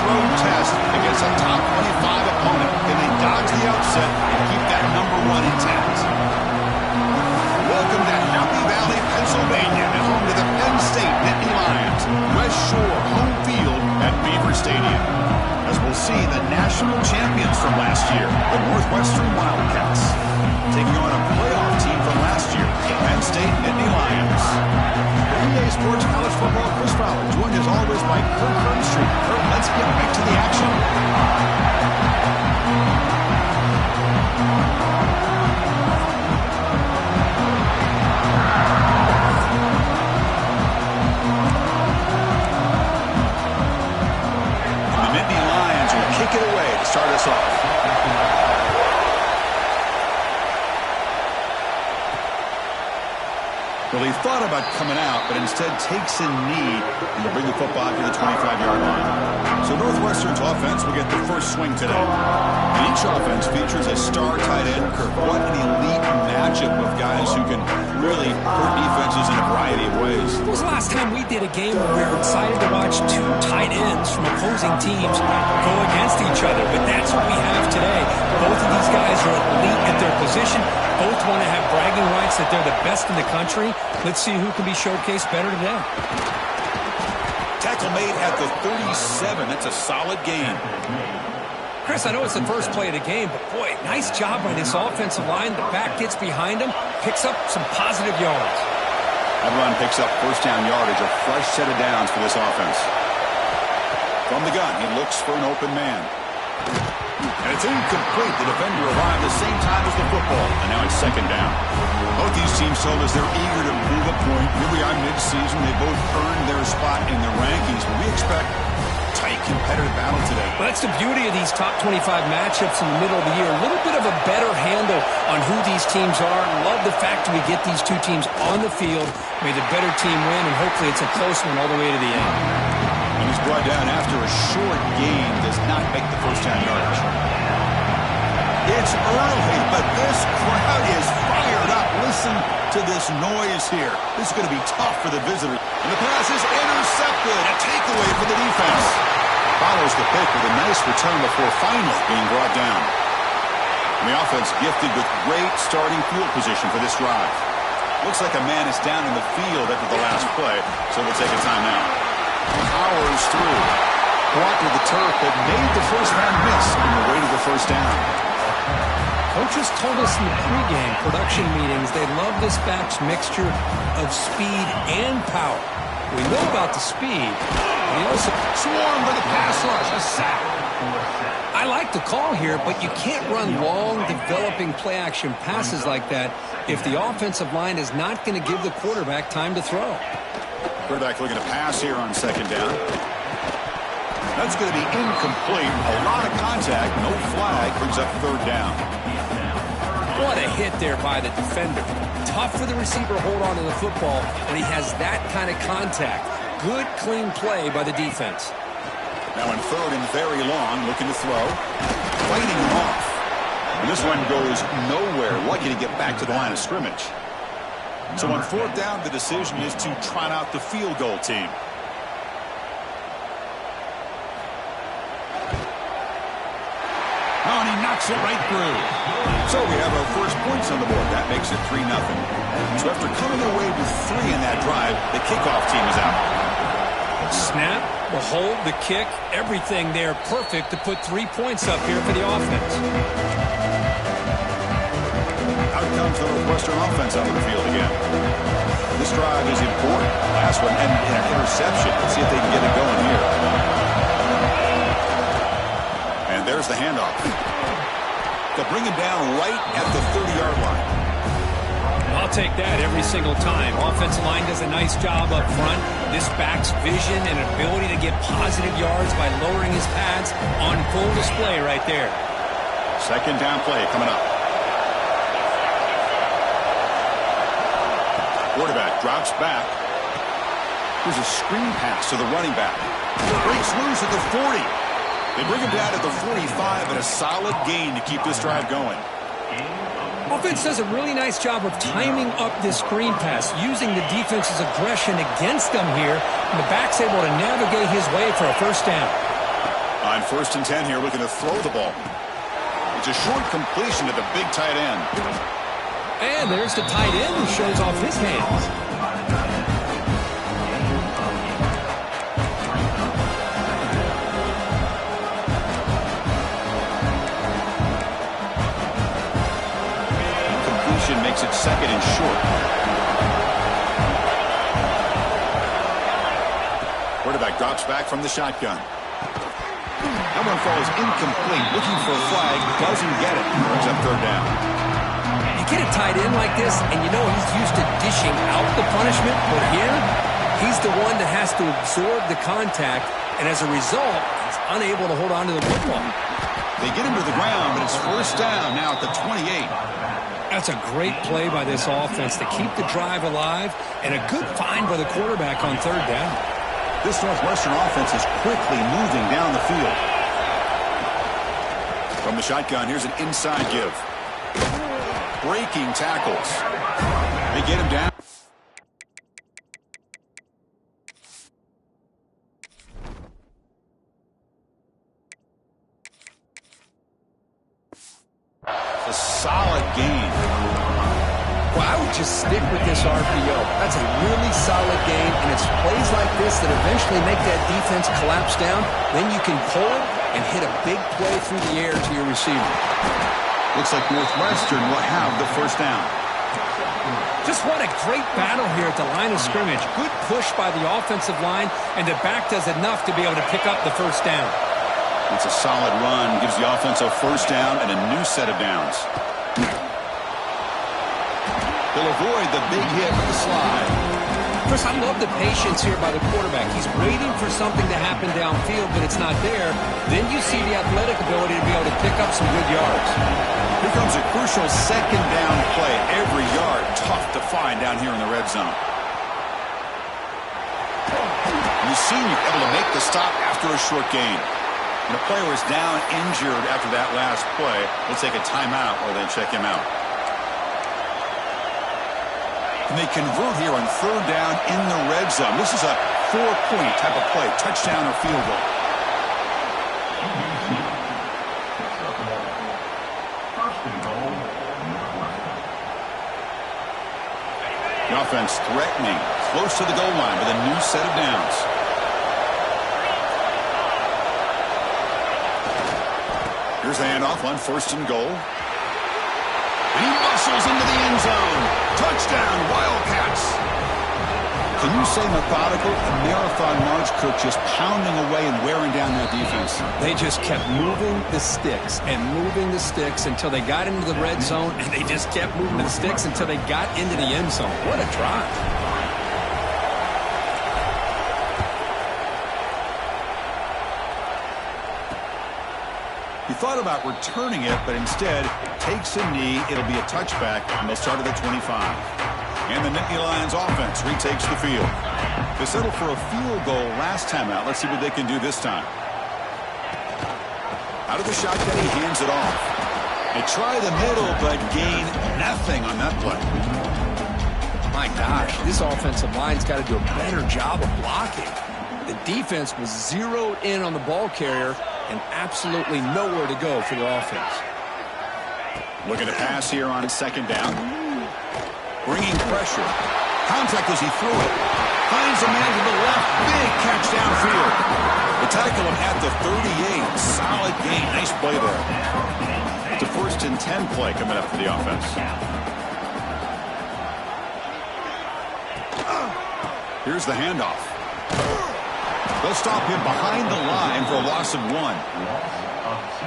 road test against a top 25 opponent. Can they dodge the upset and keep that #1 intact? Welcome to Happy Valley, Pennsylvania, and home to the Penn State Nittany Lions. West Shore home field at Beaver Stadium. As we'll see the national champions from last year, the Northwestern Wildcats, taking on a playoff team from last year, the Penn State Nittany Lions. For EA Sports College Football, Chris Fowler, joined as always by Kurt Burnstreet. Kurt, let's get right to the action. Kick it away to start us off. Well, he thought about coming out, but instead takes a knee and will bring the football to the 25-yard line. So Northwestern's offense will get the first swing today. And each offense features a star tight end. Kirk, what an elite matchup of guys who can really hurt defenses in a variety of ways. When was the last time we did a game where we were excited to watch two tight ends from opposing teams go against each other? But that's what we have today. Both of these guys are elite at their position. Both want to have bragging rights that they're the best in the country. Let's see who can be showcased better today. Tackle made at the 37. That's a solid gain. Chris, I know it's the first play of the game, but boy, nice job by this offensive line. The back gets behind him, picks up some positive yards. That run picks up first down yardage, a fresh set of downs for this offense. From the gun, he looks for an open man. And it's incomplete. The defender arrived the same time as the football, and now it's second down. Both these teams told us they're eager to prove a point. Here we are mid-season. They both earned their spot in the rankings, but we expect tight competitive battle today. Well, that's the beauty of these top 25 matchups in the middle of the year. A little bit of a better handle on who these teams are. Love the fact that we get these two teams on the field. May the better team win, and hopefully it's a close one all the way to the end. And he's brought down after a short gain. Does not make the first down yardage. It's early, but this crowd is fired up. Listen to this noise here. This is going to be tough for the visitor. And the pass is intercepted. A takeaway for the defense. Follows the pick with a nice return before finally being brought down. And the offense gifted with great starting field position for this drive. Looks like a man is down in the field after the last play, so we'll take a timeout. Powers through. Blocked with the turf, but made the first man miss on the way to the first down. Coaches told us in the pregame production meetings they love this back's mixture of speed and power. We know about the speed. He also swarmed by the pass rush, a sack. I like the call here, but you can't run long, developing play-action passes like that if the offensive line is not going to give the quarterback time to throw. Quarterback looking to pass here on second down. That's going to be incomplete. A lot of contact, no flag, brings up third down. What a hit there by the defender. Tough for the receiver to hold on to the football when he has that kind of contact. Good, clean play by the defense. Now in third and very long, looking to throw. Fighting him off. And this one goes nowhere. Lucky to get back to the line of scrimmage. So on fourth down, the decision is to trot out the field goal team. Oh, and he knocks it right through. So we have our first points on the board. That makes it 3-0. So after coming away with 3 in that drive, the kickoff team is out. Snap, the hold, the kick, everything there perfect to put 3 points up here for the offense. Out comes the Northwestern offense out of the field again. This drive is important. Last one, and an interception. Let's see if they can get it going here. And there's the handoff. They'll bring him down right at the 30-yard line. I'll take that every single time. Offensive line does a nice job up front. This back's vision and ability to get positive yards by lowering his pads on full display right there. Second down play coming up. Quarterback drops back. Here's a screen pass to the running back. Breaks loose at the 40. They bring him down at the 45 and a solid gain to keep this drive going. Offense does a really nice job of timing up this screen pass, using the defense's aggression against them here, and the back's able to navigate his way for a first down. On 1st and 10 here, looking to throw the ball. It's a short completion to the big tight end. And there's the tight end who shows off his hands. Completion makes it 2nd and short. Quarterback drops back from the shotgun. That one falls incomplete. Looking for a flag. Doesn't get it. Brings up 3rd down. You get a tight end like this, and you know he's used to dishing out the punishment. But here, he's the one that has to absorb the contact. And as a result, he's unable to hold on to the football. They get him to the ground, but it's 1st down now at the 28. That's a great play by this offense to keep the drive alive. And a good find by the quarterback on 3rd down. This Northwestern offense is quickly moving down the field. From the shotgun, here's an inside give. Breaking tackles. They get him down. A solid game. Well, I would just stick with this RPO. That's a really solid game, and it's plays like this that eventually make that defense collapse down. Then you can pull it and hit a big play through the air to your receiver. Looks like Northwestern will have the 1st down. Just what a great battle here at the line of scrimmage. Good push by the offensive line, and the back does enough to be able to pick up the 1st down. It's a solid run. Gives the offense a 1st down and a new set of downs. They'll avoid the big hit with the slide. Chris, I love the patience here by the quarterback. He's waiting for something to happen downfield, but it's not there. Then you see the athletic ability to be able to pick up some good yards. Here comes a crucial 2nd down play. Every yard tough to find down here in the red zone. And the senior able to make the stop after a short gain. And the player was down injured after that last play. They'll take a timeout while they check him out. And they convert here on 3rd down in the red zone. This is a 4-point type of play, touchdown or field goal. The offense threatening, close to the goal line with a new set of downs. Here's the handoff on 1st and goal. And he muscles into the end zone. Touchdown, Wildcats. Can you say methodical? A marathon march, Kirk, just pounding away and wearing down that defense. They just kept moving the sticks and moving the sticks until they got into the red zone, and they just kept moving the sticks until they got into the end zone. What a drive. He thought about returning it, but instead takes a knee. It'll be a touchback, and they'll start at the 25. And the Nittany Lions offense retakes the field. They settled for a field goal last time out. Let's see what they can do this time. Out of the shotgun, he hands it off. They try the middle, but gain nothing on that play. My gosh, this offensive line's got to do a better job of blocking. The defense was zeroed in on the ball carrier and absolutely nowhere to go for the offense. Looking to pass here on 2nd down. Bringing pressure. Contact as he threw it. Finds a man to the left. Big catch downfield. They tackle him at the 38. Solid gain. Nice play there. It's a 1st and 10 play coming up for the offense. Here's the handoff. They'll stop him behind the line for a loss of 1.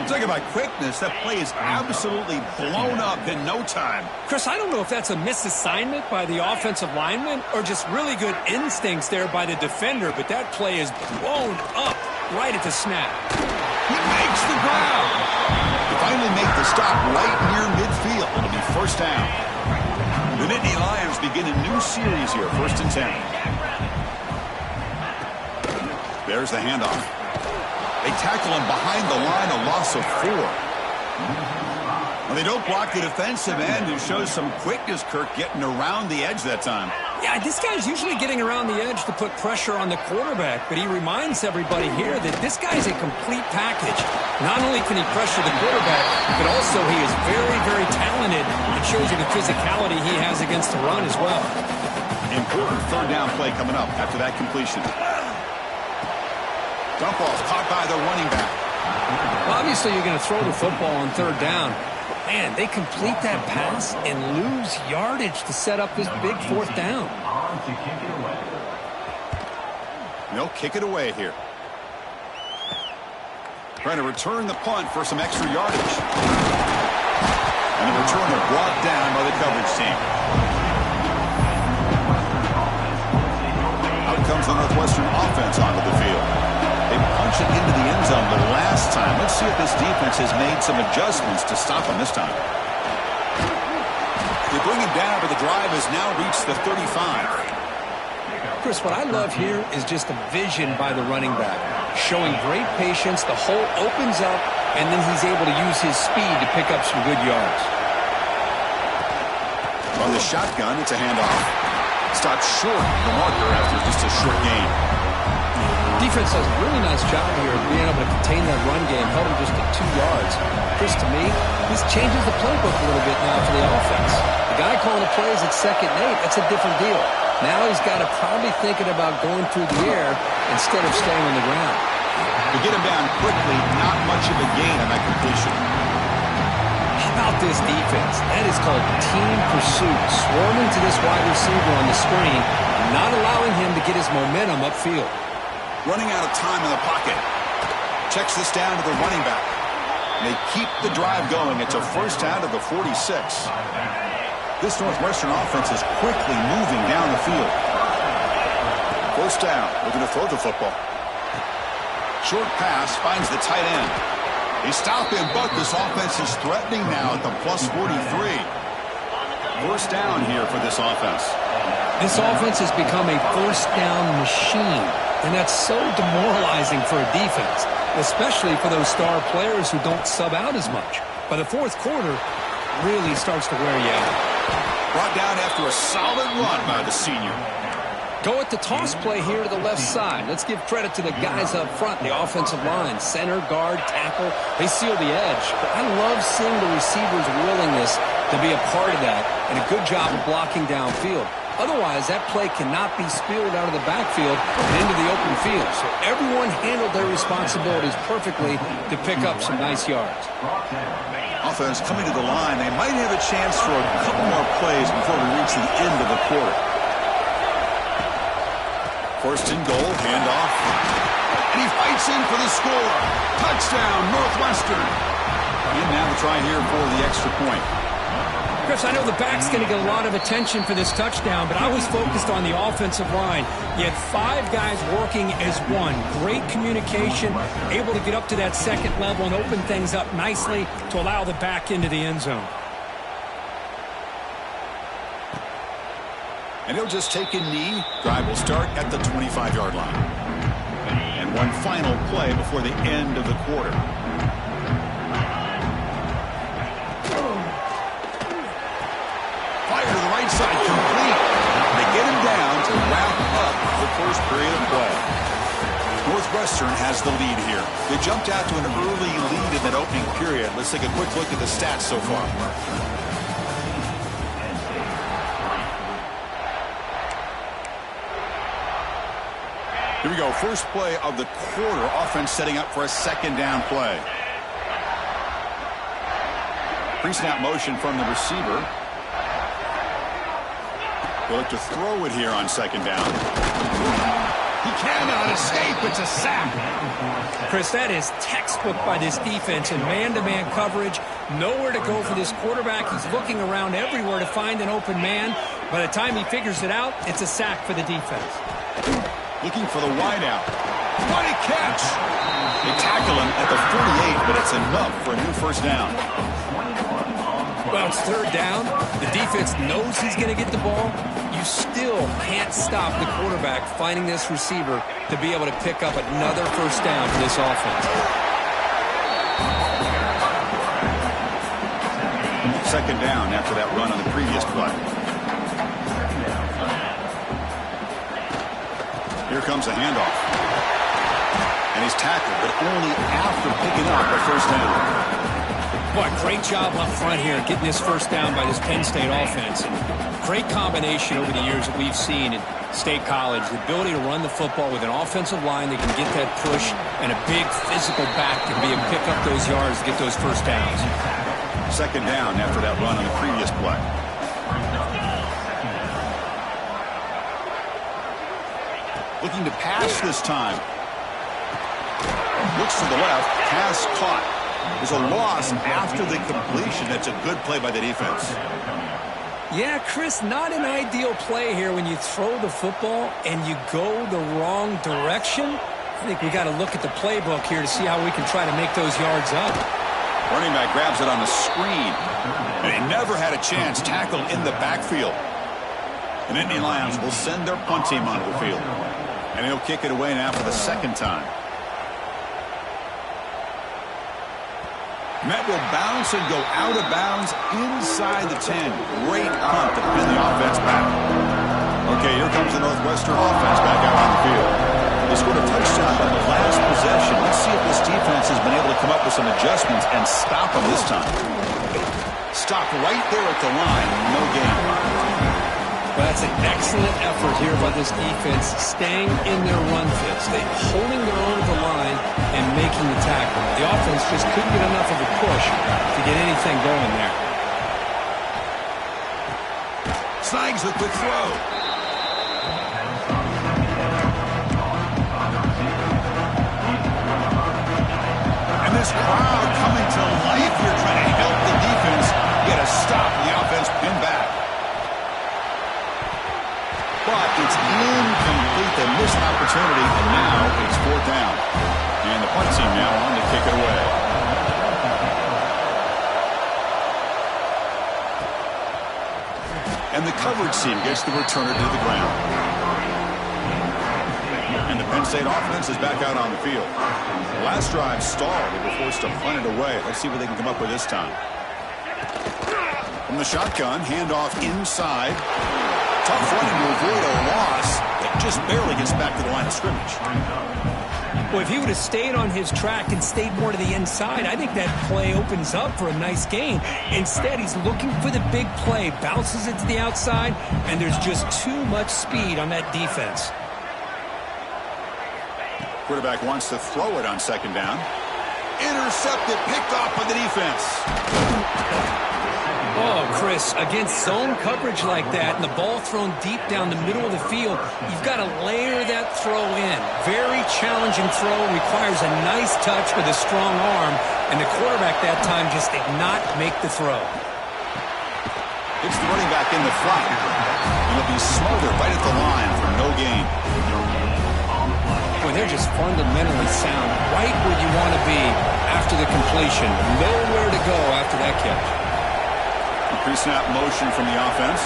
Talking about quickness, that play is absolutely blown up in no time. Chris, I don't know if that's a misassignment by the offensive lineman or just really good instincts there by the defender, but that play is blown up right at the snap. He makes the ground. They finally make the stop right near midfield. It'll be 1st down. The Nittany Lions begin a new series here, 1st and 10. There's the handoff. They tackle him behind the line, a loss of 4. Well, they don't block the defensive end, who shows some quickness, Kirk, getting around the edge that time. Yeah, this guy's usually getting around the edge to put pressure on the quarterback, but he reminds everybody here that this guy's a complete package. Not only can he pressure the quarterback, but also he is very, very talented. It shows you the physicality he has against the run as well. Important third down play coming up after that completion. Dump off caught by the running back. Well, obviously, you're going to throw the football on third down. Man, they complete that pass and lose yardage to set up this big fourth down. They'll kick it away here. Trying to return the punt for some extra yardage. And the returner brought down by the coverage team. Out comes the Northwestern offense onto the field. They punch it into the end zone the last time. Let's see if this defense has made some adjustments to stop them this time. They bring him down, but the drive has now reached the 35. Chris, what I love here is just the vision by the running back. Showing great patience, the hole opens up, and then he's able to use his speed to pick up some good yards. On the shotgun, it's a handoff. Stopped short of the marker after just a short gain. Defense does a really nice job here of being able to contain that run game, held him just at 2 yards. Chris, to me, this changes the playbook a little bit now for the offense. The guy calling the plays at 2nd and 8, that's a different deal. Now he's got to probably thinking about going through the air instead of staying on the ground. To get him down quickly, not much of a gain on that completion. How about this defense? That is called team pursuit. Swarming to this wide receiver on the screen, not allowing him to get his momentum upfield. Running out of time in the pocket. Checks this down to the running back. And they keep the drive going. It's a first down to the 46. This Northwestern offense is quickly moving down the field. First down. We're going to throw the football. Short pass finds the tight end. They stop him, but this offense is threatening now at the plus 43. First down here for this offense. This offense has become a first down machine. And that's so demoralizing for a defense, especially for those star players who don't sub out as much. By the fourth quarter, really starts to wear you out. Brought down after a solid run by the senior. Go at the toss play here to the left side. Let's give credit to the guys up front, the offensive line, center, guard, tackle. They seal the edge. But I love seeing the receivers' willingness to be a part of that and a good job of blocking downfield. Otherwise, that play cannot be spilled out of the backfield and into the open field. So everyone handled their responsibilities perfectly to pick up some nice yards. Offense coming to the line. They might have a chance for a couple more plays before we reach the end of the quarter. First and goal, handoff. And he fights in for the score. Touchdown, Northwestern. And now the try here for the extra point. Chris, I know the back's going to get a lot of attention for this touchdown, but I was focused on the offensive line. You had 5 guys working as one. Great communication, able to get up to that second level and open things up nicely to allow the back into the end zone. And he'll just take a knee. Drive will start at the 25-yard line. And one final play before the end of the quarter. Fire to the right side, complete. They get him down to wrap up the first period of play. Northwestern has the lead here. They jumped out to an early lead in that opening period. Let's take a quick look at the stats so far. Here we go. First play of the quarter. Offense setting up for a second down play. Pre-snap motion from the receiver. They'll look to throw it here on second down. He cannot escape. It's a sack. Chris, that is textbook by this defense in man-to-man coverage. Nowhere to go for this quarterback. He's looking around everywhere to find an open man. By the time he figures it out, it's a sack for the defense. Looking for the wideout. What a catch! They tackle him at the 48, but it's enough for a new first down. Well, it's third down. The defense knows he's going to get the ball. You still can't stop the quarterback finding this receiver to be able to pick up another first down for this offense. Second down after that run on the previous play. Here comes the handoff. And he's tackled, but only after picking up a first down. Boy, great job up front here getting this first down by this Penn State offense. Great combination over the years that we've seen in State College. The ability to run the football with an offensive line that can get that push and a big physical back to be able to pick up those yards to get those first downs. Second down after that run on the previous play. Looking to pass this time. Looks to the left. Pass caught. There's a loss after the completion. That's a good play by the defense. Yeah, Chris, not an ideal play here when you throw the football and you go the wrong direction. I think we got to look at the playbook here to see how we can try to make those yards up. Running back grabs it on the screen. And he never had a chance. Tackled in the backfield. And Indy Lions will send their punt team onto the field. And he'll kick it away now for the second time. Met will bounce and go out of bounds inside the 10. Great punt to pin the offense back. Okay, here comes the Northwestern offense back out on the field. They scored a touchdown on the last possession. Let's see if this defense has been able to come up with some adjustments and stop them this time. Stopped right there at the line. No gain. Well, that's an excellent effort here by this defense, staying in their run fits. They holding their own at the line and making the tackle. The offense just couldn't get enough of a push to get anything going there. Snags the quick throw. And this crowd coming to life here trying to help the defense get a stop. The offense pinned back. But it's incomplete. They missed an opportunity, and now it's fourth down. And the punt team now on to kick it away. And the coverage team gets the returner to the ground. And the Penn State offense is back out on the field. The last drive stalled. They were forced to punt it away. Let's see what they can come up with this time. From the shotgun, handoff inside. Tough running to avoid a loss that just barely gets back to the line of scrimmage. Well, if he would have stayed on his track and stayed more to the inside, I think that play opens up for a nice gain. Instead, he's looking for the big play, bounces it to the outside, and there's just too much speed on that defense. Quarterback wants to throw it on second down. Intercepted, picked off by the defense. Oh, Chris, against zone coverage like that and the ball thrown deep down the middle of the field, you've got to layer that throw in. Very challenging throw, requires a nice touch with a strong arm, and the quarterback that time just did not make the throw. It's the running back in the flat. And he'll be smothered right at the line for no gain. Boy, they're just fundamentally sound, right where you want to be after the completion. Nowhere to go after that catch. Pre-snap motion from the offense.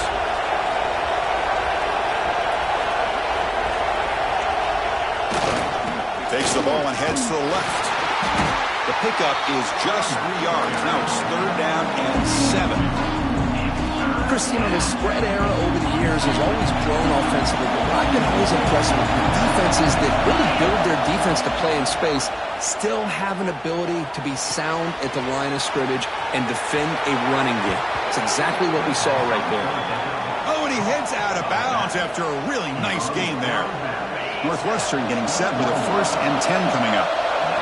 Takes the ball and heads to the left. The pickup is just 3 yards. Now it's third down and 7. Chris, you know, the spread era over the years has always grown offensively, but what I've been always impressed with defenses that really build their defense to play in space still have an ability to be sound at the line of scrimmage and defend a running game. It's exactly what we saw right there. Oh, and he heads out of bounds after a really nice game there. Northwestern getting set with a 1st and 10 coming up.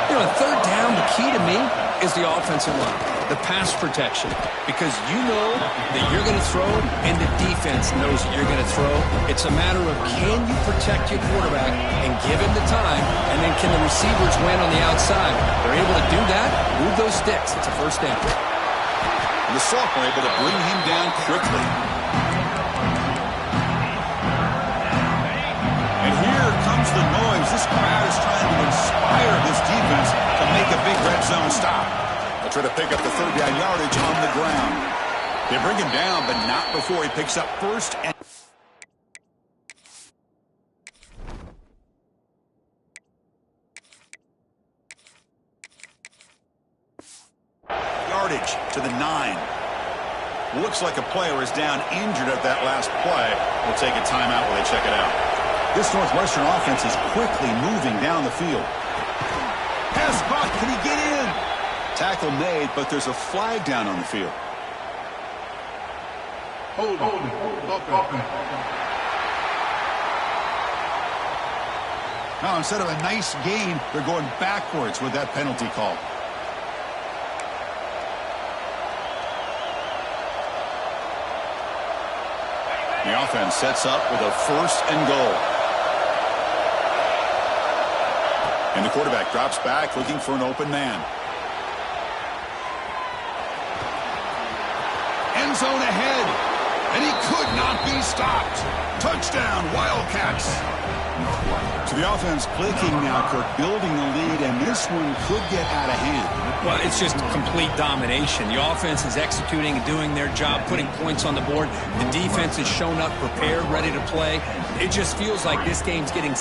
You know, third down, the key to me is the offensive line, the pass protection, because you know that you're going to throw and the defense knows that you're going to throw. It's a matter of can you protect your quarterback and give him the time, and then can the receivers win on the outside? They're able to do that, move those sticks. It's a first down. And the sophomore able to bring him down quickly. And here comes the noise. This crowd is trying to inspire this defense to make a big red zone stop. They'll try to pick up the third down yardage on the ground. They bring him down, but not before he picks up first and yardage to the 9. Looks like a player is down injured at that last play. We'll take a timeout while they check it out. This Northwestern offense is quickly moving down the field. Pass caught. Can he get in? Tackle made, but there's a flag down on the field. Hold it. Now, instead of a nice gain, they're going backwards with that penalty call. The offense sets up with a 1st and goal. And the quarterback drops back looking for an open man. End zone ahead. And he could not be stopped. Touchdown, Wildcats. So the offense clicking now, Kirk, building the lead, and this one could get out of hand. Well, it's just complete domination. The offense is executing and doing their job, putting points on the board. The defense has shown up, prepared, ready to play. It just feels like this game's getting...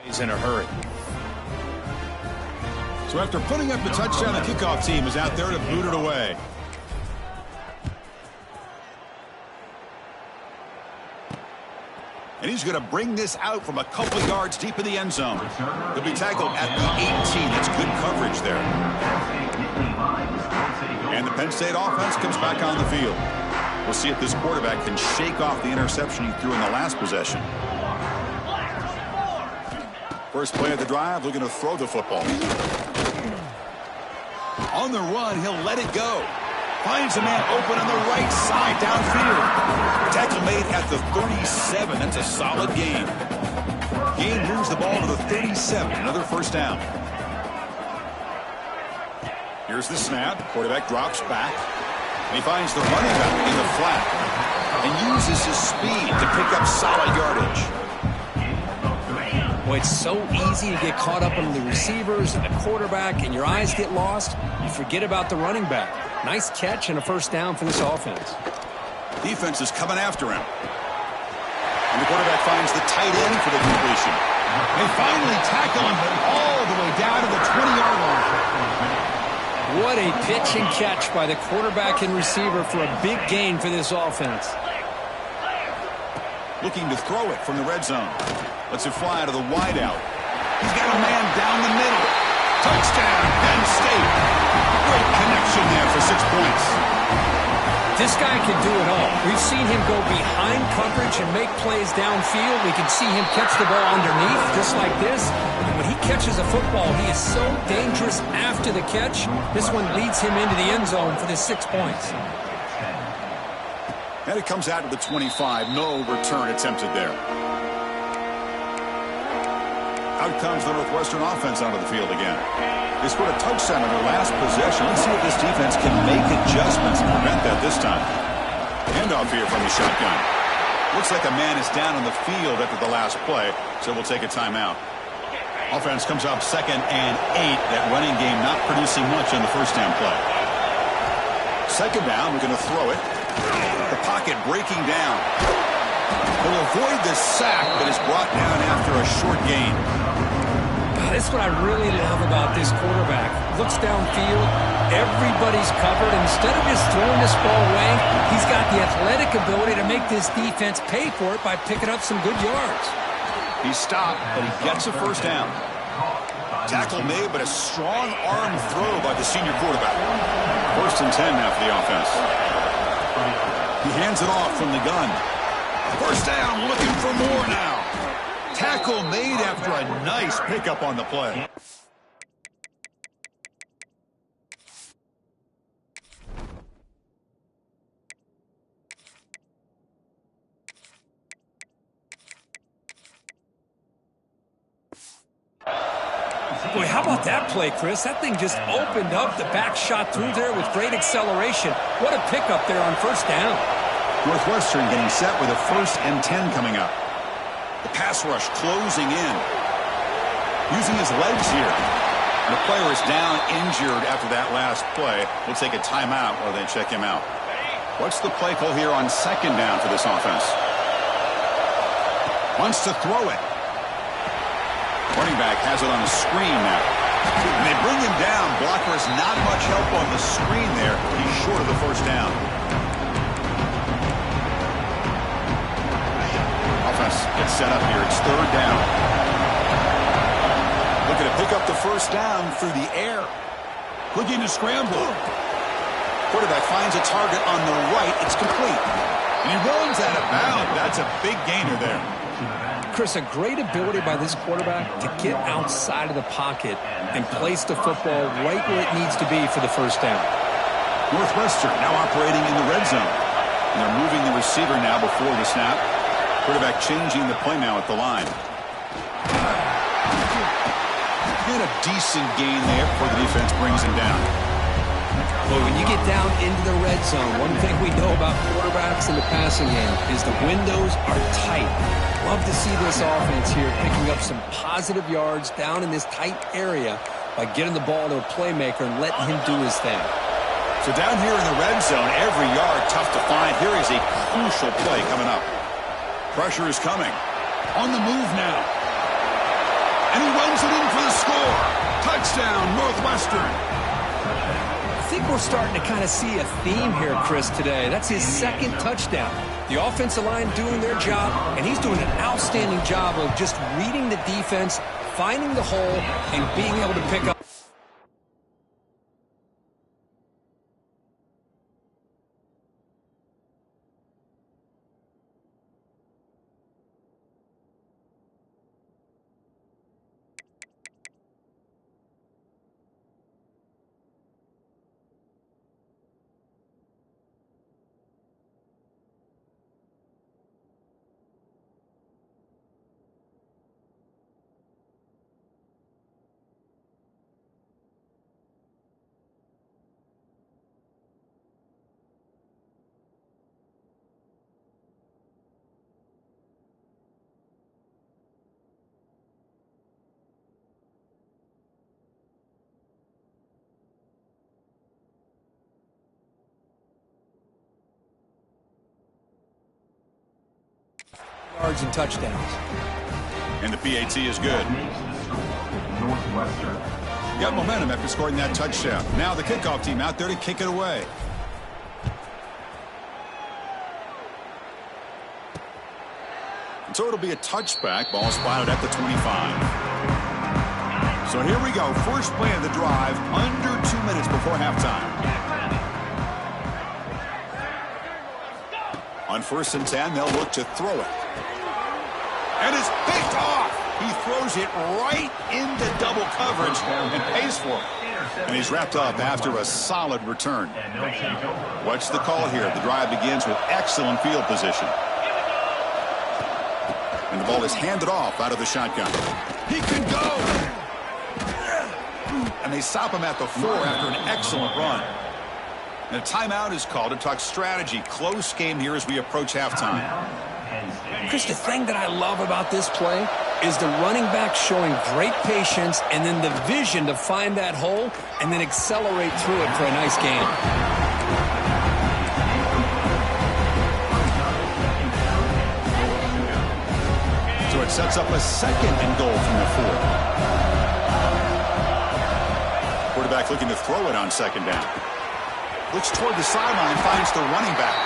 He's in a hurry. So after putting up the touchdown, the kickoff team is out there to boot it away. And he's going to bring this out from a couple yards deep in the end zone. He'll be tackled at the 18. That's good coverage there. And the Penn State offense comes back on the field. We'll see if this quarterback can shake off the interception he threw in the last possession. First play of the drive, looking to throw the football. On the run, he'll let it go. Finds a man open on the right side downfield. Tackle made at the 37. That's a solid gain. Gain moves the ball to the 37. Another first down. Here's the snap. Quarterback drops back. And he finds the running back in the flat. And uses his speed to pick up solid yardage. Boy, it's so easy to get caught up on the receivers and the quarterback, and your eyes get lost. You forget about the running back. Nice catch and a first down for this offense. Defense is coming after him. And the quarterback finds the tight end for the completion. They finally tackle him all the way down to the 20-yard line. What a pitch and catch by the quarterback and receiver for a big gain for this offense. Looking to throw it from the red zone. Lets it fly to the wideout. He's got a man down the middle. Touchdown, Penn State. Great connection there for 6 points. This guy can do it all. We've seen him go behind coverage and make plays downfield. We can see him catch the ball underneath, just like this. And when he catches a football, he is so dangerous after the catch. This one leads him into the end zone for the 6 points. And it comes out to the 25. No return attempted there. Out comes the Northwestern offense onto the field again. They scored a touchdown on their last possession. Let's see if this defense can make adjustments and prevent that this time. Handoff here from the shotgun. Looks like a man is down on the field after the last play, so we'll take a timeout. Offense comes up 2nd and 8. That running game not producing much on the first down play. 2nd down, we're going to throw it. The pocket breaking down. He'll avoid the sack, but is brought down after a short gain. This is what I really love about this quarterback. Looks downfield, everybody's covered. Instead of just throwing this ball away, he's got the athletic ability to make this defense pay for it by picking up some good yards. He stopped, but he gets a first down. Tackle made, but a strong arm throw by the senior quarterback. 1st and 10 now for the offense. He hands it off from the gun. First down, looking for more now. Tackle made after a nice pickup on the play. Boy, how about that play, Chris? That thing just opened up. The back shot through there with great acceleration. What a pickup there on first down. Northwestern getting set with a 1st and 10 coming up. The pass rush closing in. Using his legs here. The player is down injured after that last play. We'll take a timeout while they check him out. What's the play call here on 2nd down for this offense? Wants to throw it. Running back has it on the screen now. And they bring him down. Blocker has not much help on the screen there. He's short of the first down. Offense gets set up here. It's 3rd down. Looking to pick up the first down through the air. Looking to scramble. Quarterback finds a target on the right. It's complete. And he runs out of bounds. That's a big gainer there. Chris, a great ability by this quarterback to get outside of the pocket and place the football right where it needs to be for the first down. Northwestern now operating in the red zone. And they're moving the receiver now before the snap. Quarterback changing the play now at the line. And a decent gain there before the defense brings him down. Well, when you get down into the red zone, one thing we know about quarterbacks in the passing game is the windows are tight. Love to see this offense here picking up some positive yards down in this tight area by getting the ball to a playmaker and letting him do his thing. So down here in the red zone, every yard tough to find. Here is a crucial play coming up. Pressure is coming. On the move now. And he runs it in for the score. Touchdown, Northwestern. I think we're starting to kind of see a theme here, Chris, today. That's his 2nd touchdown. The offensive line doing their job, and he's doing an outstanding job of just reading the defense, finding the hole, and being able to pick up. Yards and touchdowns. And the PAT is good. Northwestern. Got momentum after scoring that touchdown. Now the kickoff team out there to kick it away. And so it'll be a touchback. Ball spotted at the 25. So here we go. First play of the drive. Under 2 minutes before halftime. On 1st and 10, they'll look to throw it. And it's picked off. He throws it right into double coverage and pays for it. And he's wrapped up after a solid return. What's the call here? The drive begins with excellent field position. And the ball is handed off out of the shotgun. He can go! And they stop him at the 4 after an excellent run. And a timeout is called to talk strategy. Close game here as we approach halftime. Chris, the thing that I love about this play is the running back showing great patience and then the vision to find that hole and then accelerate through it for a nice gain. So it sets up a 2nd and goal from the 4. Quarterback looking to throw it on 2nd down. Looks toward the sideline, finds the running back.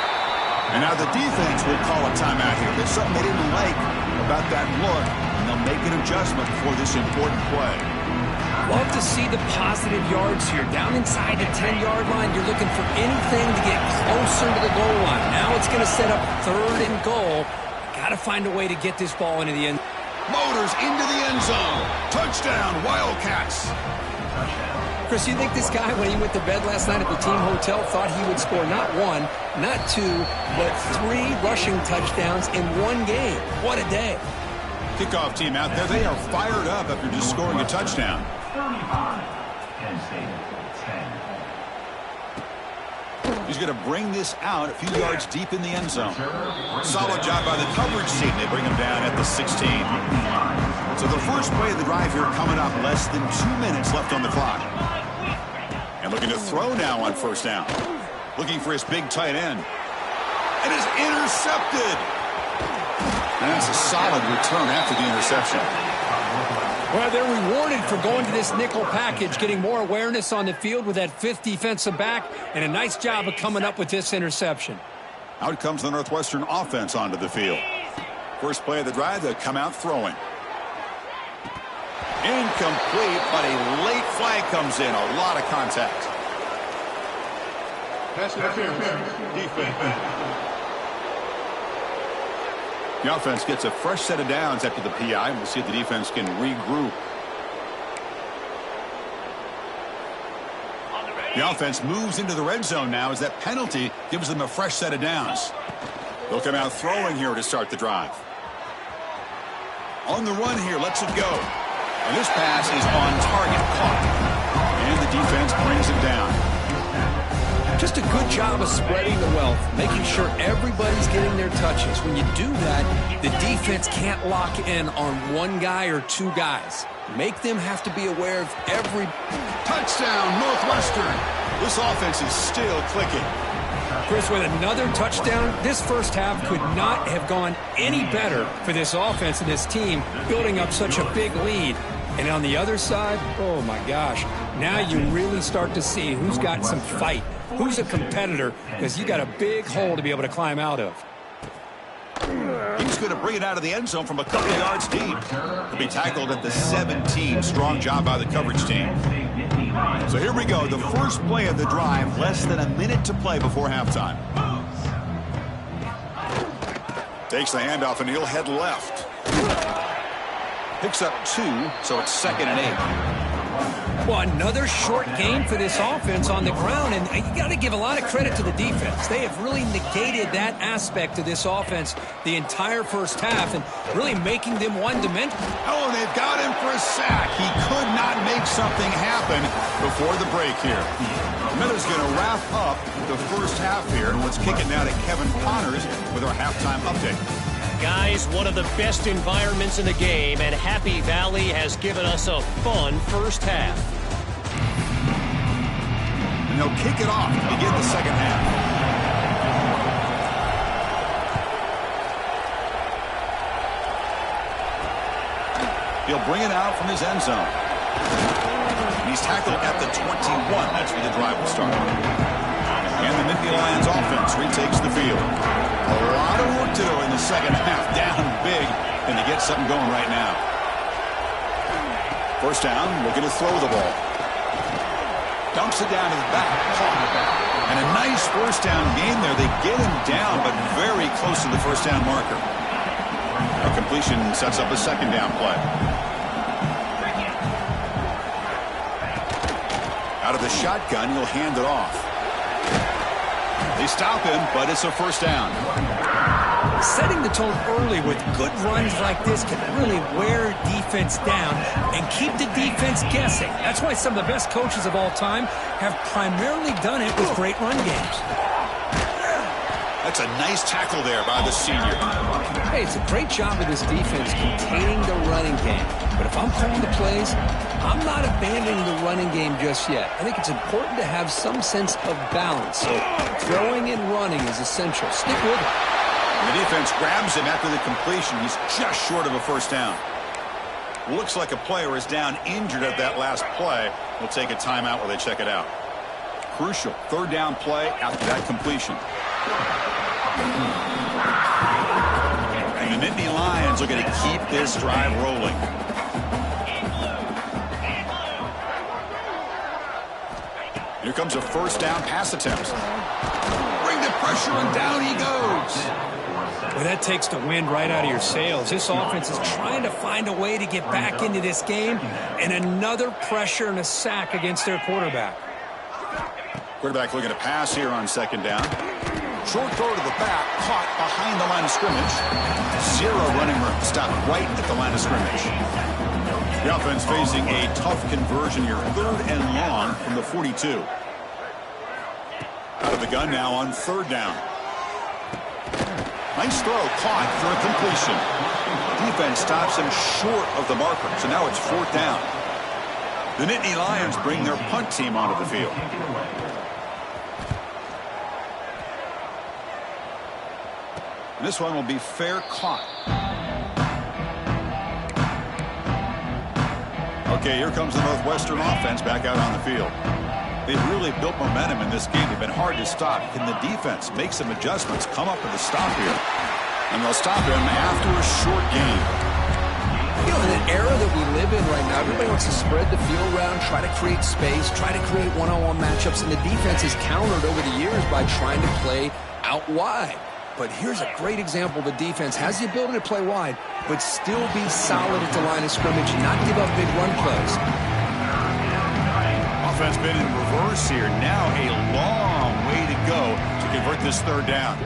And now the defense will call a timeout here. There's something they didn't like about that look, and they'll make an adjustment for this important play. Love to see the positive yards here. Down inside the 10-yard line, you're looking for anything to get closer to the goal line. Now it's going to set up 3rd and goal. Got to find a way to get this ball into the end. Motors into the end zone. Touchdown, Wildcats. Chris, you think this guy, when he went to bed last night at the team hotel, thought he would score not 1, not 2, but 3 rushing touchdowns in one game? What a day. Kickoff team out there. They are fired up after just scoring a touchdown. He's going to bring this out a few yards deep in the end zone. Solid job by the coverage team. They bring him down at the 16. So the first play of the drive here coming up. Less than 2 minutes left on the clock. And looking to throw now on 1st down. Looking for his big tight end. And is intercepted. And that's a solid return after the interception. Well, they're rewarded for going to this nickel package, getting more awareness on the field with that 5th defensive back, and a nice job of coming up with this interception. Out comes the Northwestern offense onto the field. First play of the drive, they'll come out throwing. Incomplete, but a late flag comes in. A lot of contact. Pass interference. Defense. The offense gets a fresh set of downs after the PI. We'll see if the defense can regroup. The offense moves into the red zone now as that penalty gives them a fresh set of downs. They'll come out throwing here to start the drive. On the run here, lets it go. And this pass is on target, caught. And the defense brings it down. Just a good job of spreading the wealth, making sure everybody's getting their touches. When you do that, the defense can't lock in on one guy or 2 guys. Make them have to be aware of every... Touchdown, Northwestern. This offense is still clicking. Chris, with another touchdown, this first half could not have gone any better for this offense and this team, building up such a big lead. And on the other side, oh my gosh, now you really start to see who's got some fight, who's a competitor, because you got a big hole to be able to climb out of. He's going to bring it out of the end zone from a couple of yards deep. He'll be tackled at the 17. Strong job by the coverage team. So here we go. The first play of the drive. Less than a minute to play before halftime. Takes the handoff and he'll head left. Picks up 2, so it's 2nd and 8. Well, another short game for this offense on the ground, and you got to give a lot of credit to the defense. They have really negated that aspect of this offense the entire first half and really making them one-dimensional. Oh, and they've got him for a sack. He could not make something happen before the break here. Miller's going to wrap up the first half here, and let's kick it now to Kevin Connors with our halftime update. Guys, one of the best environments in the game, and Happy Valley has given us a fun first half. And they'll kick it off to begin the second half. He'll bring it out from his end zone. He's tackled at the 21. That's where the drive will start. And the Nittany Lions offense retakes the field. A lot of work to do in the second half. Down big, and they get something going right now. First down, looking to throw the ball. Dumps it down to the back. Caught. And a nice first down gain there. They get him down, but very close to the first down marker. A completion sets up a second down play. Out of the shotgun, he'll hand it off. They stop him, but it's a first down. Setting the tone early with good runs like this can really wear defense down and keep the defense guessing. That's why some of the best coaches of all time have primarily done it with great run games. That's a nice tackle there by the senior. Hey, it's a great job of this defense containing the running game. But if I'm calling the plays, I'm not abandoning the running game just yet. I think it's important to have some sense of balance. So throwing and running is essential. Stick with it. The defense grabs him after the completion. He's just short of a first down. Looks like a player is down injured at that last play. We'll take a timeout while they check it out. Crucial third down play after that completion. And the Nittany Lions are going to keep this drive rolling. Here comes a first down pass attempt. Bring the pressure and down he goes. Well, that takes the wind right out of your sails. This offense is trying to find a way to get back into this game, and another pressure and a sack against their quarterback. Quarterback looking to pass here on second down. Short throw to the back, caught behind the line of scrimmage. Zero running room, stopped right at the line of scrimmage. The offense facing a tough conversion here, third and long from the 42. Out of the gun now on third down. Nice throw, caught for a completion. Defense stops him short of the marker, so now it's fourth down. The Nittany Lions bring their punt team onto the field. And this one will be fair caught. Okay, here comes the Northwestern offense back out on the field. They've really built momentum in this game. They've been hard to stop. Can the defense make some adjustments, come up with a stop here? And they'll stop him after a short game. You know, in an era that we live in right now, everybody wants to spread the field around, try to create space, try to create one-on-one matchups, and the defense has countered over the years by trying to play out wide. But here's a great example. The defense has the ability to play wide, but still be solid at the line of scrimmage and not give up big run plays. Offense been in reverse here. Now a long way to go to convert this third down.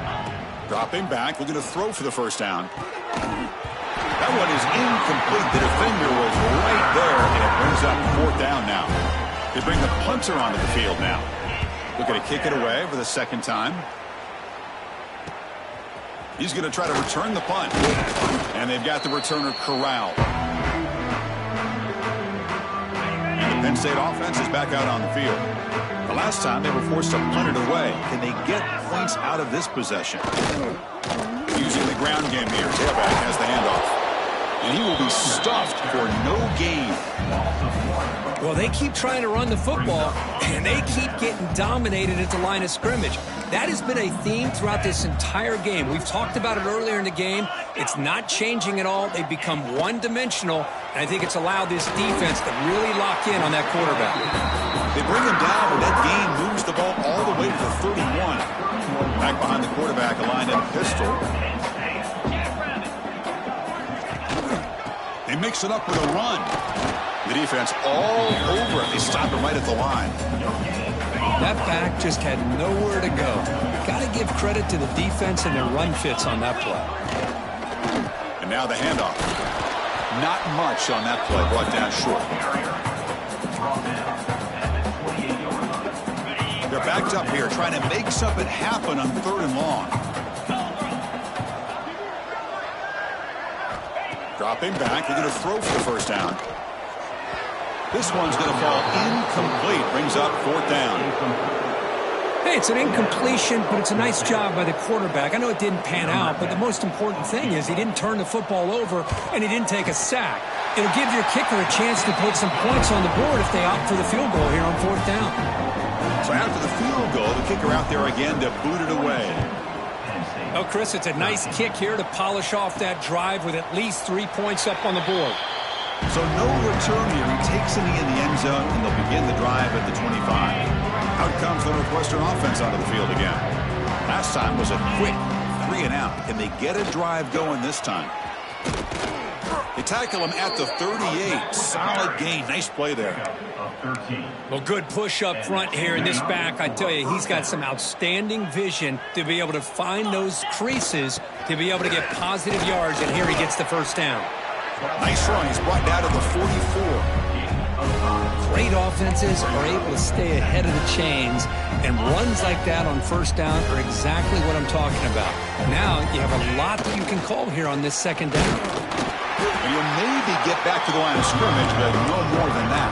Dropping back, looking to throw for the first down. That one is incomplete. The defender was right there, and it brings up fourth down now. They bring the punter onto the field now. Looking to kick it away for the second time. He's going to try to return the punt. And they've got the returner corralled. And the Penn State offense is back out on the field. The last time they were forced to punt it away. Can they get points out of this possession? Using the ground game here. Tailback has the handoff. And he will be stuffed for no gain. Well, they keep trying to run the football, and they keep getting dominated at the line of scrimmage. That has been a theme throughout this entire game. We've talked about it earlier in the game. It's not changing at all. They've become one-dimensional, and I think it's allowed this defense to really lock in on that quarterback. They bring him down, but that gain moves the ball all the way to the 31. Back behind the quarterback, a line-up pistol. They mix it up with a run. The defense all over it. They stop him right at the line. That back just had nowhere to go. Got to give credit to the defense and their run fits on that play. And now the handoff. Not much on that play, brought down short. They're backed up here, trying to make something happen on third and long. Dropping back, they're going to throw for the first down. This one's going to fall incomplete. Brings up fourth down. Hey, it's an incompletion, but it's a nice job by the quarterback. I know it didn't pan out, but the most important thing is he didn't turn the football over and he didn't take a sack. It'll give your kicker a chance to put some points on the board if they opt for the field goal here on fourth down. So after the field goal, the kicker out there again to boot it away. Oh, Chris, it's a nice kick here to polish off that drive with at least 3 points up on the board. So no return here. He takes a knee in the end zone, and they'll begin the drive at the 25. Out comes the Northwestern offense onto the field again. Last time was a quick 3 and out. Can they get a drive going this time? They tackle him at the 38. Solid gain. Nice play there. Well, good push up front here in this back. I tell you, he's got some outstanding vision to be able to find those creases to be able to get positive yards, and here he gets the first down. Nice run. He's brought down to the 44. Great offenses are able to stay ahead of the chains, and runs like that on first down are exactly what I'm talking about. Now you have a lot that you can call here on this second down. You'll maybe get back to the line of scrimmage, but no more than that.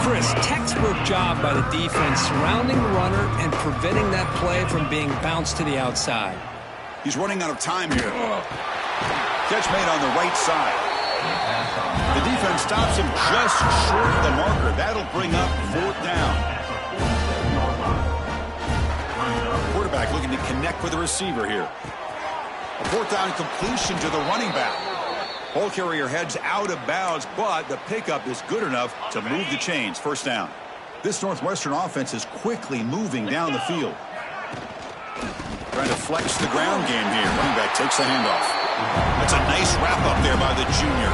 Chris, textbook job by the defense surrounding the runner and preventing that play from being bounced to the outside. He's running out of time here. Catch made on the right side. The defense stops him just short of the marker. That'll bring up 4th down. Quarterback looking to connect with the receiver here. A 4th down completion to the running back. Ball carrier heads out of bounds, but the pickup is good enough to move the chains. First down. This Northwestern offense is quickly moving down the field. Trying to flex the ground game here. Running back takes the handoff. That's a nice wrap up there by the junior.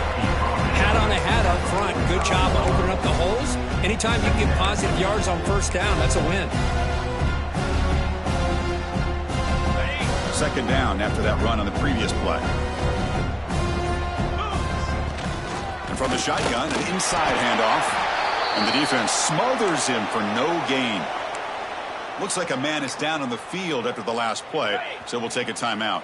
Hat on a hat up front. Good job of opening up the holes. Anytime you can get positive yards on first down, that's a win. Second down after that run on the previous play. And from the shotgun, an inside handoff. And the defense smothers him for no gain. Looks like a man is down on the field after the last play, so we'll take a timeout.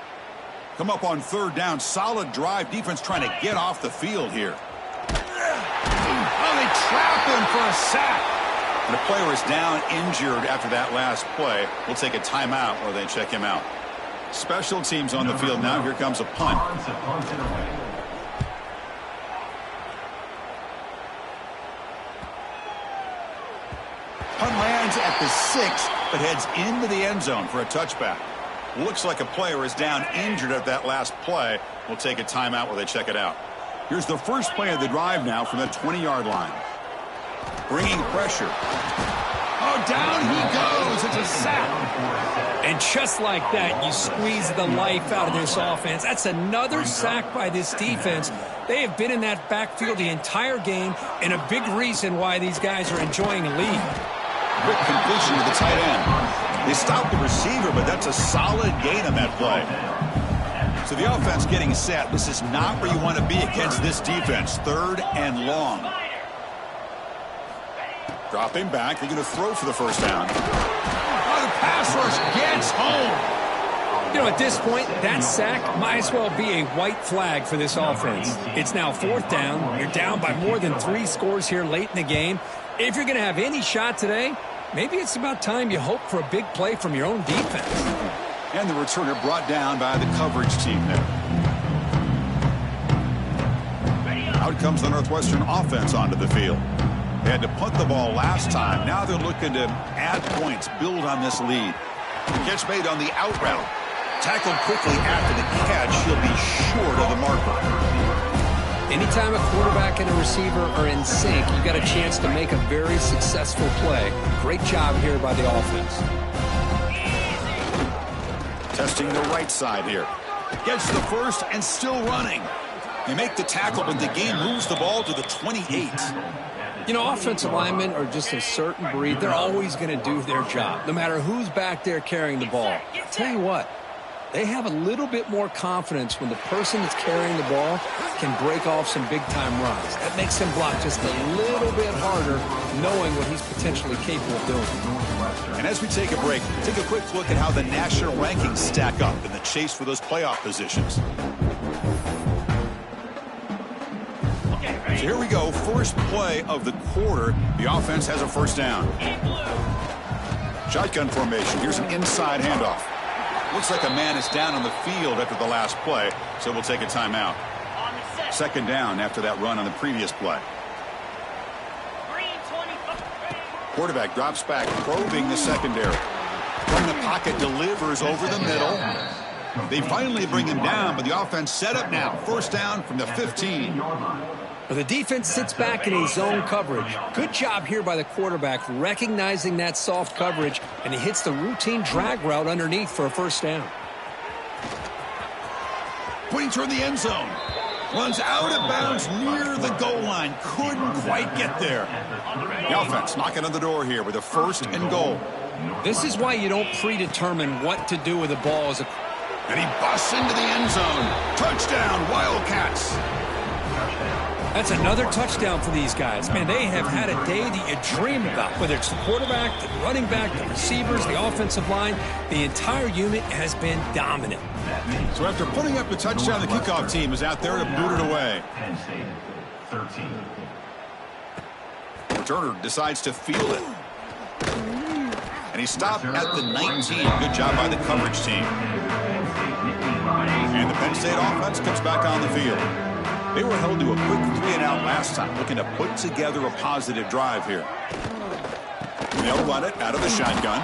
Come up on 3rd down. Solid drive. Defense trying to get off the field here. Oh, they trap him for a sack. And the player is down injured after that last play. We'll take a timeout while they check him out. Special teams on the field now. Here comes a punt. Punt lands at the 6, but heads into the end zone for a touchback. Looks like a player is down injured at that last play. We'll take a timeout while they check it out. Here's the first play of the drive now from the 20-yard line. Bringing pressure. Oh, down he goes. It's a sack. And just like that, you squeeze the life out of this offense. That's another sack by this defense. They have been in that backfield the entire game, and a big reason why these guys are enjoying a lead. Quick completion to the tight end. They stopped the receiver, but that's a solid gain on that play. So the offense getting set. This is not where you want to be against this defense. 3rd and long. Dropping back. They're going to throw for the first down. Oh, the pass rush gets home. You know, at this point, that sack might as well be a white flag for this offense. It's now 4th down. You're down by more than 3 scores here late in the game. If you're going to have any shot today, maybe it's about time you hope for a big play from your own defense. And the returner brought down by the coverage team there. Out comes the Northwestern offense onto the field. They had to punt the ball last time. Now they're looking to add points, build on this lead. Catch made on the out route. Tackled quickly after the catch. He'll be short of the marker. Anytime a quarterback and a receiver are in sync, you got a chance to make a very successful play. Great job here by the offense. Testing the right side here. Gets the first and still running. They make the tackle, but the game moves the ball to the 28. You know, offensive linemen are just a certain breed. They're always going to do their job, no matter who's back there carrying the ball. I'll tell you what, they have a little bit more confidence when the person that's carrying the ball can break off some big-time runs. That makes him block just a little bit harder, knowing what he's potentially capable of doing. And as we take a break, take a quick look at how the national rankings stack up in the chase for those playoff positions. So here we go, first play of the quarter. The offense has a first down. Shotgun formation. Here's an inside handoff. Looks like a man is down on the field after the last play, so we'll take a timeout. Second down after that run on the previous play. Quarterback drops back, probing the secondary. From the pocket, delivers over the middle. They finally bring him down, but the offense set up now. First down from the 15. Well, the defense sits back in a zone coverage. Good job here by the quarterback recognizing that soft coverage, and he hits the routine drag route underneath for a first down. Putting toward the end zone. Runs out of bounds near the goal line. Couldn't quite get there. The offense knocking on the door here with a first and goal. This is why you don't predetermine what to do with the ball as a... And he busts into the end zone. Touchdown, Wildcats. That's another touchdown for these guys. Man, they have had a day that you dream about. Whether it's the quarterback, the running back, the receivers, the offensive line, the entire unit has been dominant. So after putting up a touchdown, the kickoff team is out there to boot it away. Turner decides to field it. And he stopped at the 19. Good job by the coverage team. And the Penn State offense comes back on the field. They were held to a quick 3-and-out last time, looking to put together a positive drive here. They'll run it out of the shotgun.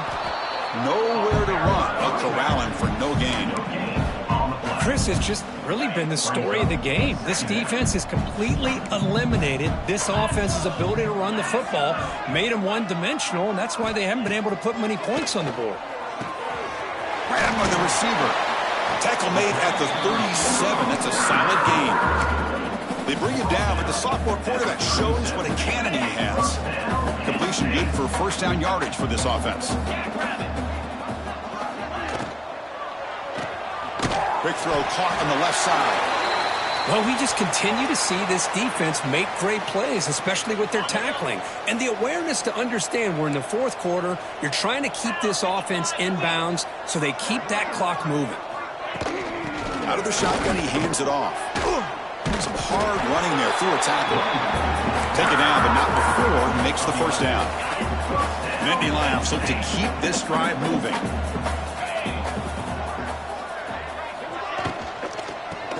Nowhere to run. They'll corral him for no gain. Chris, has just really been the story of the game. This defense has completely eliminated this offense's ability to run the football, made them one-dimensional, and that's why they haven't been able to put many points on the board. Grab on the receiver. Tackle made at the 37. That's a solid gain. They bring him down, but the sophomore quarterback shows what a cannon he has. Completion good for first down yardage for this offense. Quick throw caught on the left side. Well, we just continue to see this defense make great plays, especially with their tackling. And the awareness to understand we're in the fourth quarter, you're trying to keep this offense in bounds so they keep that clock moving. Out of the shotgun, he hands it off. Some hard running there through a tackle. Taken down, but not before he makes the first down. Nittany Lions look to keep this drive moving.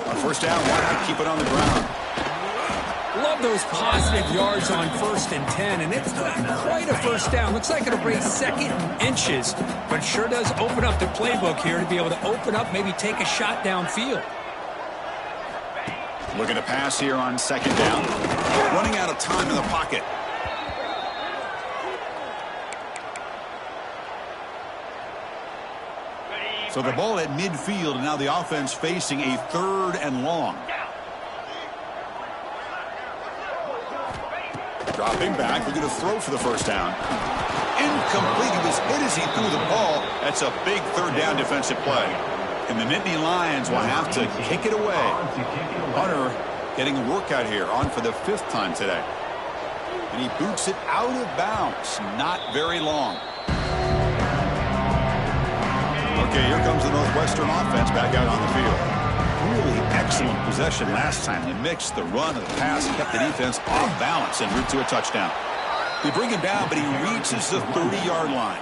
On first down, why not keep it on the ground? Love those positive yards on 1st and 10, and it's not quite a first down. Looks like it'll bring second and inches, but it sure does open up the playbook here to be able to open up, maybe take a shot downfield. Looking to pass here on second down. Running out of time in the pocket. So the ball at midfield, and now the offense facing a 3rd and long. Dropping back, looking to throw for the first down. Incomplete. He was hit as he threw the ball. That's a big 3rd down defensive play. And the Nittany Lions will have to kick it away. Hunter getting a workout here, on for the 5th time today. And he boots it out of bounds. Not very long. Okay, here comes the Northwestern offense back out on the field. Really excellent possession last time. The mix, the run, and the pass kept the defense off balance en route to a touchdown. They bring him down, but he reaches the 30-yard line.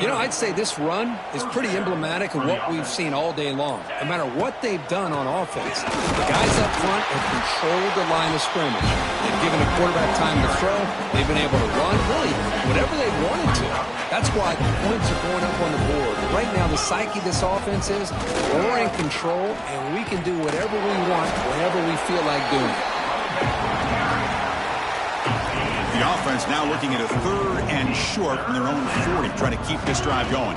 You know, I'd say this run is pretty emblematic of what we've seen all day long. No matter what they've done on offense, the guys up front have controlled the line of scrimmage. They've given the quarterback time to throw. They've been able to run, really, whatever they wanted to. That's why the points are going up on the board. Right now, the psyche of this offense is we're in control, and we can do whatever we want, whenever we feel like doing it. The offense now looking at a 3rd and short from their own 40, trying to keep this drive going.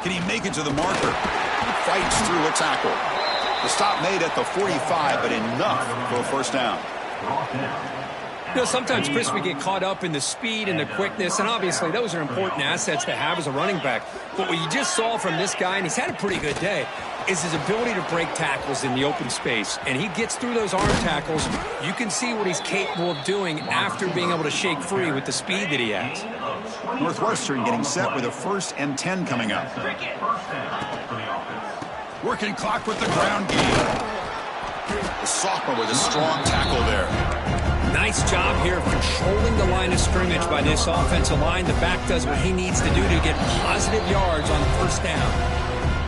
Can he make it to the marker? He fights through a tackle. The stop made at the 45, but enough for a first down. You know, sometimes, Chris, we get caught up in the speed and the quickness, and obviously those are important assets to have as a running back. But what you just saw from this guy, and he's had a pretty good day, is his ability to break tackles in the open space. And he gets through those arm tackles. You can see what he's capable of doing after being able to shake free with the speed that he has. Northwestern getting set with a 1st and 10 coming up. Working clock with the ground game. The sophomore with a strong tackle there. Nice job here of controlling the line of scrimmage by this offensive line. The back does what he needs to do to get positive yards on the first down.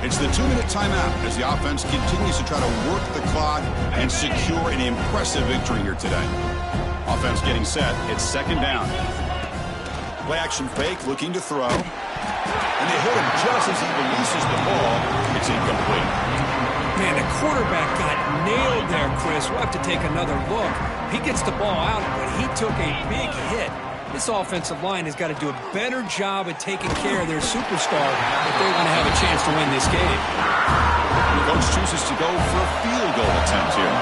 It's the 2-minute timeout as the offense continues to try to work the clock and secure an impressive victory here today. Offense getting set. It's second down. Play action fake, looking to throw. And they hit him just as he releases the ball. It's incomplete. Man, the quarterback got nailed there, Chris. We'll have to take another look. He gets the ball out, but he took a big hit. This offensive line has got to do a better job at taking care of their superstar if they want to have a chance to win this game. The coach chooses to go for a field goal attempt here.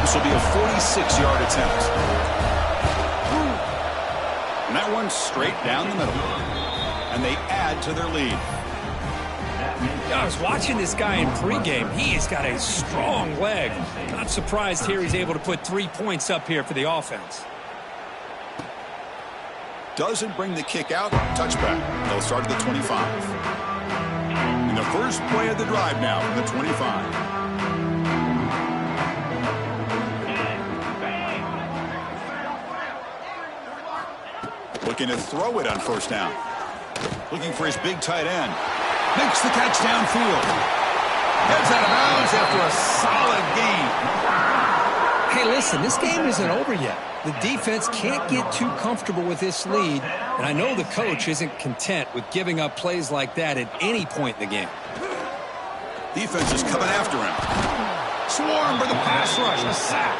This will be a 46-yard attempt. And that one's straight down the middle. And they add to their lead. I was watching this guy in pregame. He has got a strong leg. Not surprised here he's able to put 3 points up here for the offense. Doesn't bring the kick out. Touchback. They'll start at the 25. And the first play of the drive now from the 25. Looking to throw it on first down. Looking for his big tight end. Makes the catch downfield. Heads out of bounds after a solid game. Hey, listen, this game isn't over yet. The defense can't get too comfortable with this lead, and I know the coach isn't content with giving up plays like that at any point in the game. Defense is coming after him. Swarm for the pass rush. A sack.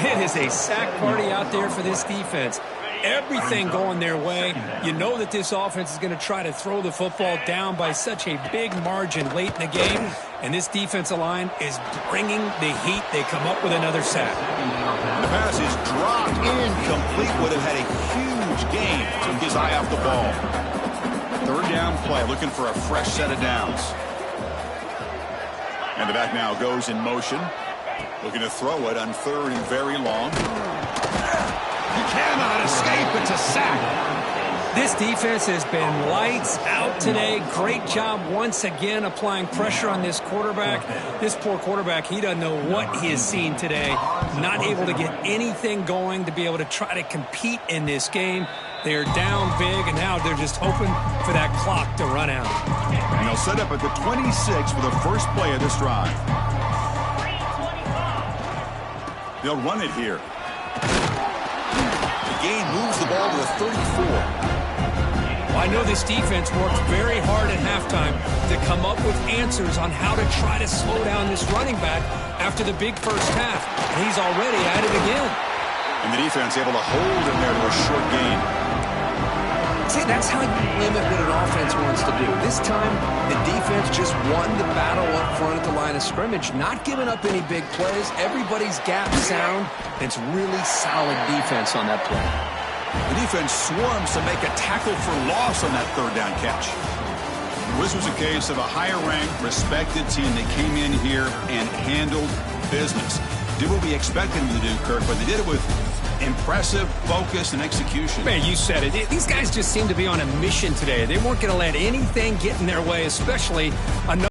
It is a sack party out there for this defense. Everything going their way. You know that this offense is going to try to throw the football down by such a big margin late in the game. And this defensive line is bringing the heat. They come up with another sack. The pass is dropped incomplete. Would have had a huge gain. Took his eye off the ball. Third down play. Looking for a fresh set of downs. And the back now goes in motion. Looking to throw it on third and very long. He cannot escape. It's a sack. This defense has been lights out today. Great job once again applying pressure on this quarterback. This poor quarterback, he doesn't know what he has seen today. Not able to get anything going to be able to try to compete in this game. They are down big, and now they're just hoping for that clock to run out. And they'll set up at the 26 for the first play of this drive. They'll run it here. The game moves the ball to the 34. Well, I know this defense worked very hard at halftime to come up with answers on how to try to slow down this running back after the big first half. And he's already at it again. And the defense able to hold him there to a short gain. See, that's how you limit what an offense wants to do. This time, the defense just won the battle up front at the line of scrimmage, not giving up any big plays. Everybody's gap sound. It's really solid defense on that play. The defense swarms to make a tackle for loss on that third down catch. This was a case of a higher-ranked, respected team that came in here and handled business. Did what we expected them to do, Kirk, but they did it with impressive focus and execution. Man, you said it. These guys just seem to be on a mission today. They weren't going to let anything get in their way, especially another